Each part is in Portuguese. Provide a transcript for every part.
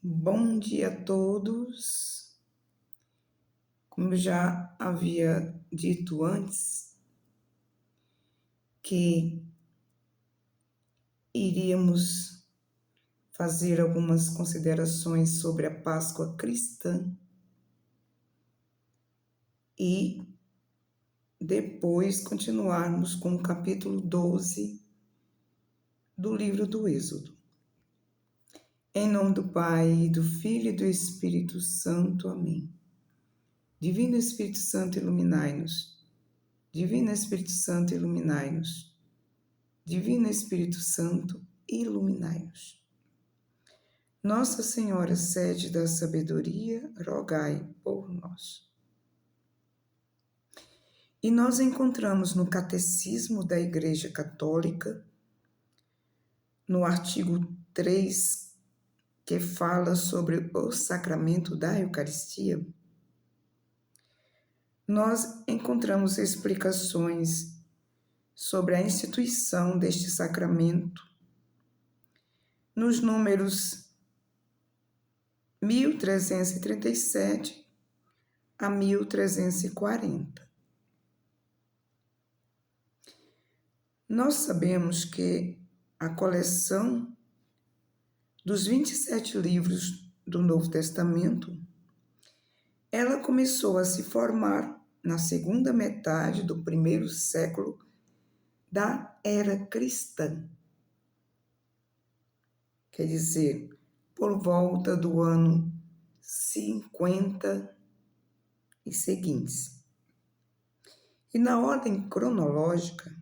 Bom dia a todos. Como eu já havia dito antes, que iríamos fazer algumas considerações sobre a Páscoa cristã e depois continuarmos com o capítulo 12 do livro do Êxodo. Em nome do Pai, do Filho e do Espírito Santo. Amém. Divino Espírito Santo, iluminai-nos. Divino Espírito Santo, iluminai-nos. Divino Espírito Santo, iluminai-nos. Nossa Senhora, sede da sabedoria, rogai por nós. E nós encontramos no Catecismo da Igreja Católica, no artigo 3, que fala sobre o sacramento da Eucaristia, nós encontramos explicações sobre a instituição deste sacramento nos números 1337 a 1340. Nós sabemos que a coleção dos 27 livros do Novo Testamento, ela começou a se formar na segunda metade do primeiro século da era cristã. Quer dizer, por volta do ano 50 e seguintes. E na ordem cronológica,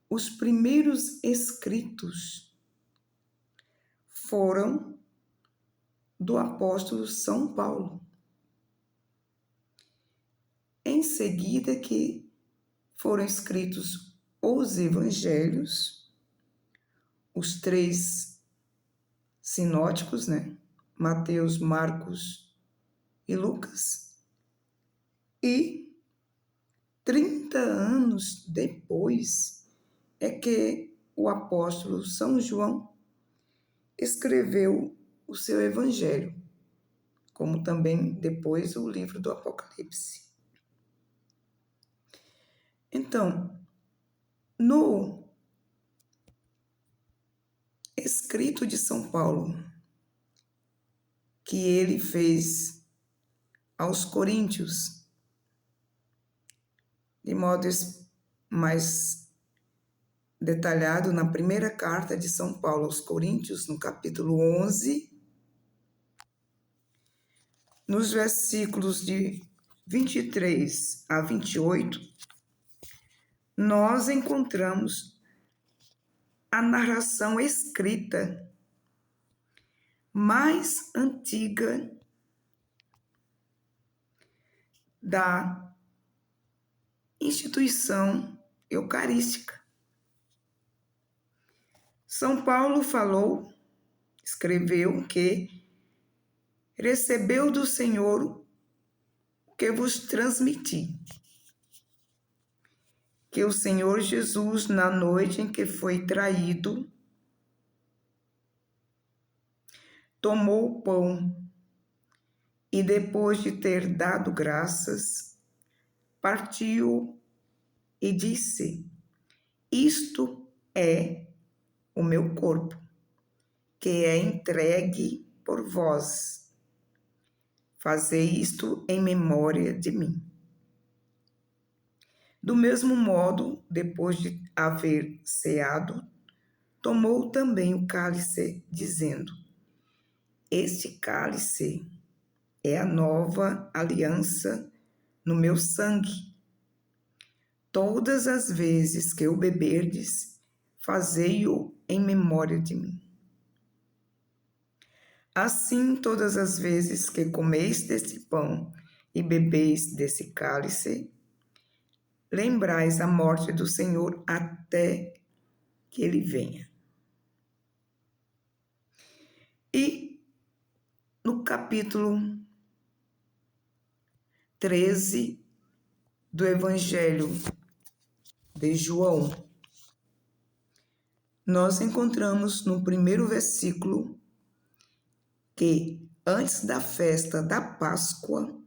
os primeiros escritos foram do apóstolo São Paulo. Em seguida que foram escritos os evangelhos, os 3 sinóticos, Mateus, Marcos e Lucas. E 30 anos depois é que o apóstolo São João escreveu o seu evangelho, como também depois o livro do Apocalipse. Então, no escrito de São Paulo, que ele fez aos Coríntios, de modo mais detalhado na primeira carta de São Paulo aos Coríntios, no capítulo 11, nos versículos de 23 a 28, nós encontramos a narração escrita mais antiga da instituição eucarística. São Paulo escreveu que recebeu do Senhor o que vos transmiti, que o Senhor Jesus, na noite em que foi traído, tomou o pão e, depois de ter dado graças, partiu e disse: isto é o meu corpo, que é entregue por vós. Fazei isto em memória de mim. Do mesmo modo, depois de haver ceado, tomou também o cálice, dizendo: este cálice é a nova aliança no meu sangue. Todas as vezes que o beberdes, fazei-o em memória de mim. Assim, todas as vezes que comeis desse pão e bebeis desse cálice, lembrais a morte do Senhor até que ele venha. E no capítulo 13 do Evangelho de João, nós encontramos no primeiro versículo que, antes da festa da Páscoa,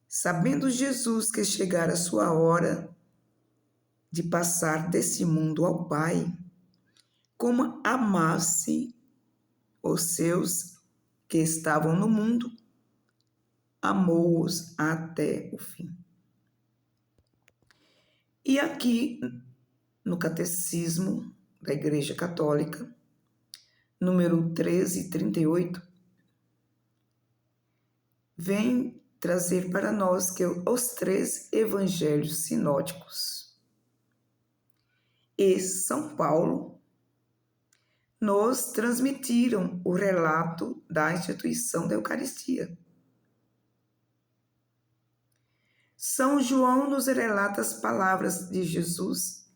sabendo Jesus que chegara a sua hora de passar desse mundo ao Pai, como amasse os seus que estavam no mundo, amou-os até o fim. E aqui, no Catecismo da Igreja Católica, número 1338, vem trazer para nós que os 3 evangelhos sinóticos e São Paulo nos transmitiram o relato da instituição da Eucaristia. São João nos relata as palavras de Jesus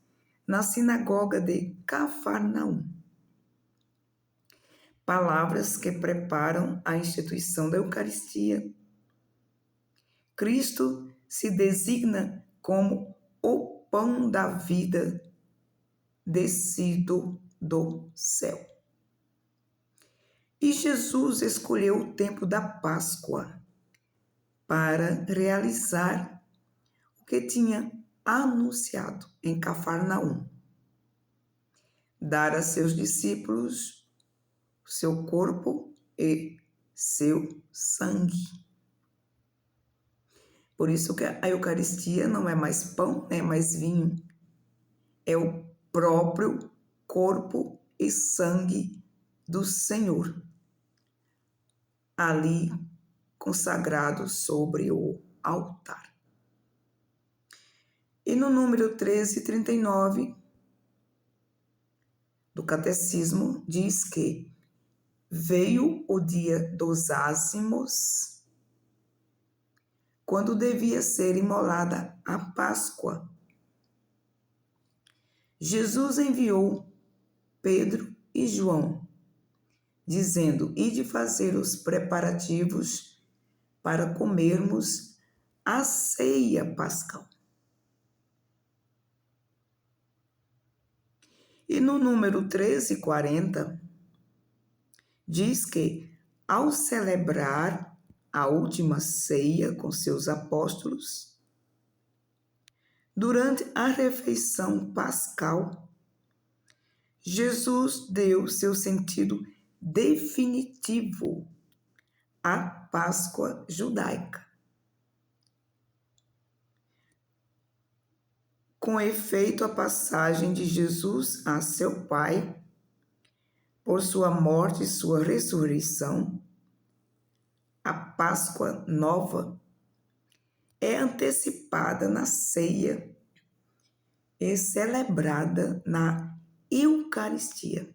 na sinagoga de Cafarnaum. Palavras que preparam a instituição da Eucaristia. Cristo se designa como o pão da vida descido do céu. E Jesus escolheu o tempo da Páscoa para realizar o que tinha anunciado em Cafarnaum: dar a seus discípulos seu corpo e seu sangue. Por isso que a Eucaristia não é mais pão, nem é mais vinho. É o próprio corpo e sangue do Senhor, ali consagrado sobre o altar. E no número 1339 do Catecismo diz que veio o dia dos ázimos, quando devia ser imolada a Páscoa. Jesus enviou Pedro e João, dizendo: ide fazer os preparativos para comermos a ceia pascal. E no número 1340, diz que, ao celebrar a última ceia com seus apóstolos, durante a refeição pascal, Jesus deu seu sentido definitivo à Páscoa judaica. Com efeito, a passagem de Jesus a seu Pai, por sua morte e sua ressurreição, a Páscoa nova, é antecipada na ceia e celebrada na Eucaristia,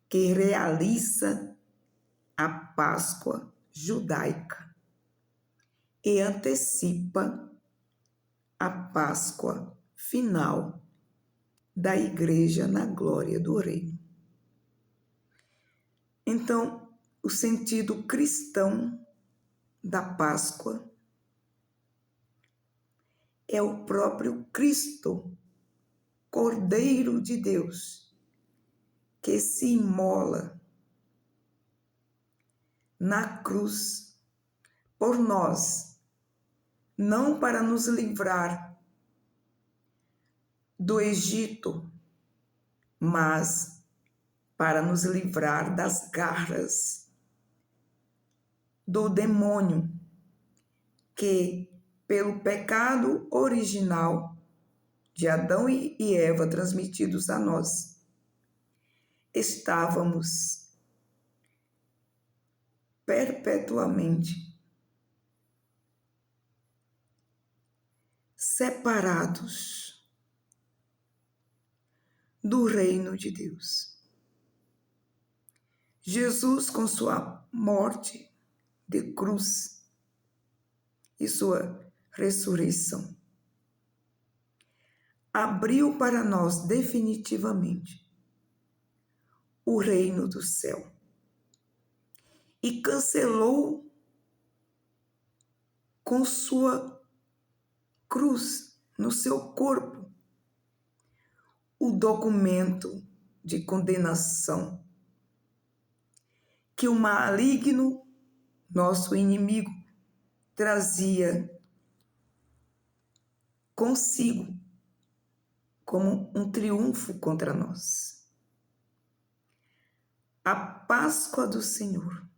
que realiza a Páscoa judaica e antecipa a Páscoa final da Igreja na glória do Reino. Então, o sentido cristão da Páscoa é o próprio Cristo, Cordeiro de Deus, que se imola na cruz por nós, não para nos livrar do Egito, mas para nos livrar das garras do demônio, que, pelo pecado original de Adão e Eva transmitidos a nós, estávamos perpetuamente separados do reino de Deus. Jesus, com sua morte de cruz e sua ressurreição, abriu para nós definitivamente o reino do céu e cancelou com sua cruz no seu corpo o documento de condenação que o maligno, nosso inimigo, trazia consigo como um triunfo contra nós. A Páscoa do Senhor,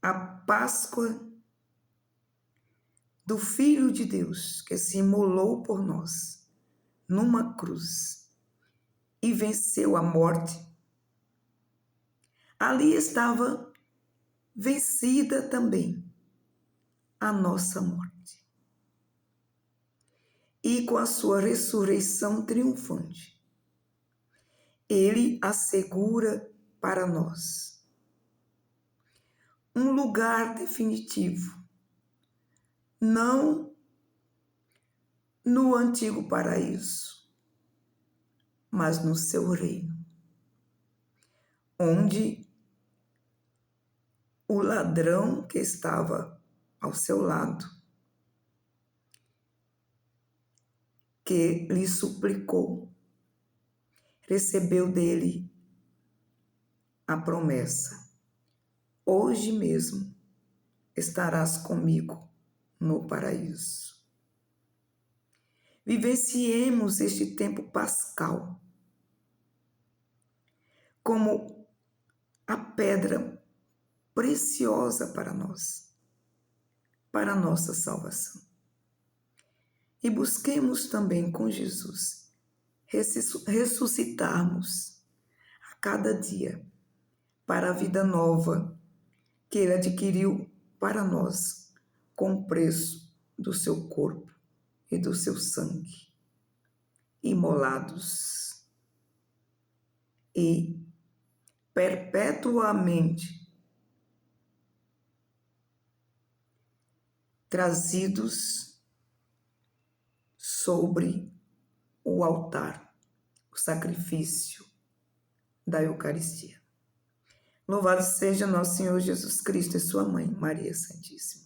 a Páscoa do Filho de Deus, que se imolou por nós numa cruz e venceu a morte. Ali estava vencida também a nossa morte. E com a sua ressurreição triunfante, Ele assegura para nós um lugar definitivo, não no antigo paraíso, mas no seu reino, onde o ladrão que estava ao seu lado, que lhe suplicou, recebeu dele a promessa: hoje mesmo estarás comigo no paraíso. Vivenciemos este tempo pascal como a pedra preciosa para nós, para a nossa salvação. E busquemos também com Jesus ressuscitarmos a cada dia para a vida nova que Ele adquiriu para nós com o preço do seu corpo e do seu sangue, imolados e perpetuamente trazidos sobre o altar, o sacrifício da Eucaristia. Louvado seja nosso Senhor Jesus Cristo e sua mãe, Maria Santíssima.